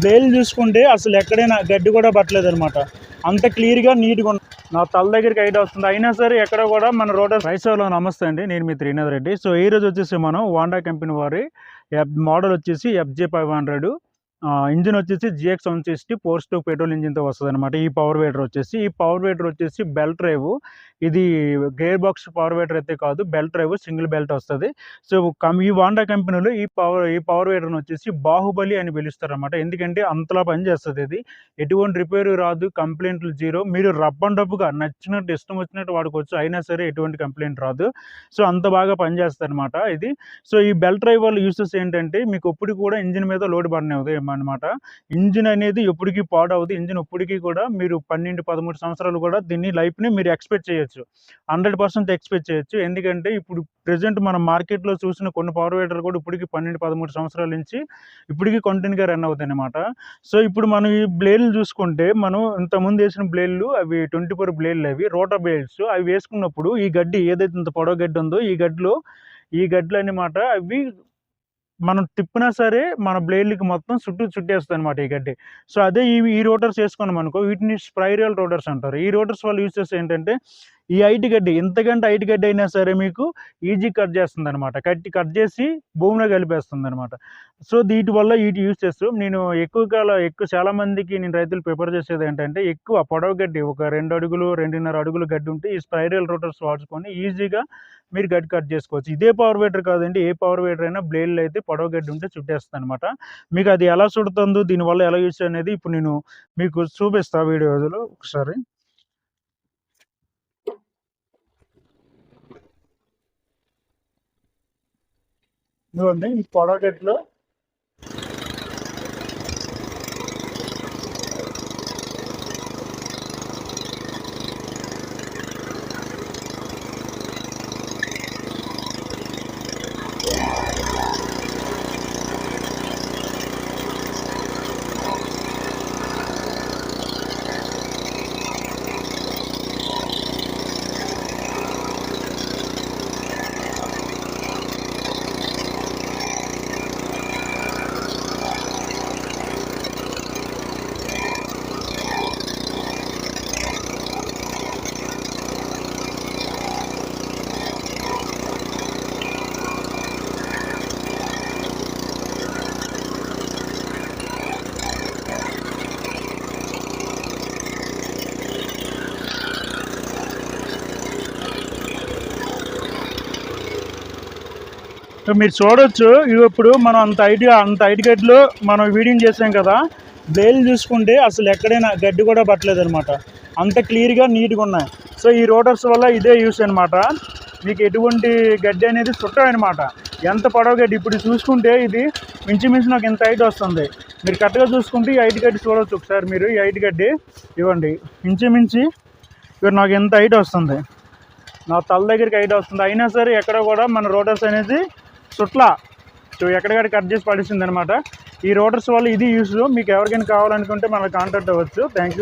Blade చూసుకుంటే అసలు ఎక్కడైనా గడ్డి కూడా పట్టలేదనమాట. అంత క్లియర్గా నీట్గా ఉంది. నా తల దగ్గరికి ఐడియా వస్తుంది, అయినా సరే ఎక్కడ కూడా మన రోటర్ రైసోలో. నమస్తే అండి, నేను మీ త్రినాథ్ రెడ్డి. సో ఈ రోజు వచ్చేసి మనం హోండా కంపెనీ వారి మోడల్ వచ్చేసి FJ500, ఇంజిన్ వచ్చేసి GX 160 4 స్ట్రోక్ పెట్రోల్ ఇంజిన్తో వస్తుంది అనమాట. ఈ పవర్ వేటర్ వచ్చేసి బెల్ట్ డ్రైవ్. ఇది గేర్ బాక్స్ పవర్ వేటర్ అయితే కాదు, బెల్ట్ డ్రైవ్, సింగిల్ బెల్ట్ వస్తుంది. సో ఈ హోండా కంపెనీలో ఈ పవర్ వేటర్ని వచ్చేసి బాహుబలి అని పిలుస్తారు అనమాట. ఎందుకంటే అంతలా పనిచేస్తుంది. ఇది ఎటువంటి రిపేర్ రాదు, కంప్లైంట్లు జీరో. మీరు రబ్ అండ్ డబ్బుగా నచ్చినట్టు ఇష్టం వచ్చినట్టు వాడుకోవచ్చు, అయినా సరే ఎటువంటి కంప్లైంట్ రాదు. సో అంత బాగా పనిచేస్తుంది అనమాట ఇది. సో ఈ బెల్ట్ డ్రైవ్ వల్ల యూసెస్ ఏంటంటే, మీకు ఎప్పుడు కూడా ఇంజిన్ మీద లోడ్ పడనే అవుతుంది అనమాట. ఇంజిన్ అనేది ఎప్పటికీ పాడవదు. ఇంజిన్ ఎప్పటికీ కూడా మీరు 12-13 సంవత్సరాలు కూడా దీన్ని లైఫ్ని మీరు ఎక్స్పెక్ట్ చేయొచ్చు, 100% ఎక్స్పెక్ట్ చేయొచ్చు. ఎందుకంటే ఇప్పుడు ప్రెజెంట్ మనం మార్కెట్లో చూసిన కొన్ని పవర్ వేటర్లు కూడా ఇప్పటికి 12-13 సంవత్సరాల నుంచి ఇప్పటికీ కంటిన్యూగా రన్ అవుతాయి అనమాట. సో ఇప్పుడు మనం ఈ బ్లేడ్లు చూసుకుంటే, మనం ఇంతకుముందు వేసిన బ్లేడ్లు అవి 24 బ్లేడ్లు, అవి రోటర్ బ్లేడ్స్. అవి వేసుకున్నప్పుడు ఈ గడ్డి ఏదైతే ఇంత పొడవు గడ్డి ఉందో, ఈ గడ్డలు అన్నమాట, అవి మనం తిప్పినా సరే మన బ్లేడ్లకి మొత్తం చుట్టేస్తుంది అనమాట ఈ గడ్డి. సో అదే ఈ రోటర్స్ వేసుకున్నాం అనుకో, వీటిని స్పైరల్ రోటర్స్ అంటారు. ఈ రోటర్స్ వల్ల యూసెస్ ఏంటంటే, ఈ హైట్ గడ్డి, ఎంతకంటే హైట్ గడ్డి అయినా సరే మీకు ఈజీ కట్ చేస్తుంది అనమాట. కట్ చేసి భూమిలో కలిపేస్తుంది అనమాట. సో వీటి వల్ల యూసెస్ నేను ఎక్కువ చాలా మందికి నేను రైతులు ప్రిఫర్ చేసేది ఏంటంటే, ఎక్కువ పొడవు గడ్డి, ఒక 2 అడుగులు 2.5 అడుగులు గడ్డి ఉంటే ఈ స్పైరల్ రోటర్స్ వాడుకొని ఈజీగా మీరు గడ్డి కట్ చేసుకోవచ్చు. ఇదే పవర్ వేటర్ కాదండి, ఏ పవర్ వేటర్ అయినా బ్లేడ్లు అయితే పొడవు గడ్డి ఉంటే చుట్టేస్తుంది అనమాట. మీకు అది ఎలా చుడుతుందో, దీనివల్ల ఎలా యూస్ అనేది ఇప్పుడు నేను మీకు చూపిస్తా వీడియోలో ఒకసారి. ఇదిగోండి ఈ పొడవు గడ్డిలో మీరు చూడొచ్చు. ఇప్పుడు మనం అంత హైట్ గడ్డిలో మనం వీడింగ్ చేసాం కదా, బ్లేడ్లు చూసుకుంటే అసలు ఎక్కడైనా గడ్డి కూడా పట్టలేదనమాట. అంత క్లియర్గా నీట్గా ఉన్నాయి. సో ఈ రోటర్స్ వల్ల ఇదే యూస్ అనమాట. మీకు ఎటువంటి గడ్డి అనేది చుట్టమనమాట. ఎంత పొడవు గడ్డి ఇప్పుడు చూసుకుంటే ఇది మించుమించు నాకు ఎంత హైట్ వస్తుంది. మీరు కరెక్ట్గా చూసుకుంటే ఈ హైట్ గడ్డి చూడవచ్చు ఒకసారి మీరు. ఈ హైట్ గడ్డి ఇవ్వండి, మించుమించి ఇప్పుడు నాకు ఎంత హైట్ వస్తుంది, నా తల దగ్గరికి హైట్ వస్తుంది. అయినా సరే ఎక్కడ కూడా మన రోటర్స్ అనేది చుట్ల. సో ఎక్కడికక్కడ కట్ చేసి పడేసింది అనమాట. ఈ రోటర్స్ వల్ల ఇది యూస్. మీకు ఎవరికైనా కావాలనుకుంటే మనల్ని కాంటాక్ట్ అవ్వచ్చు. Thank you.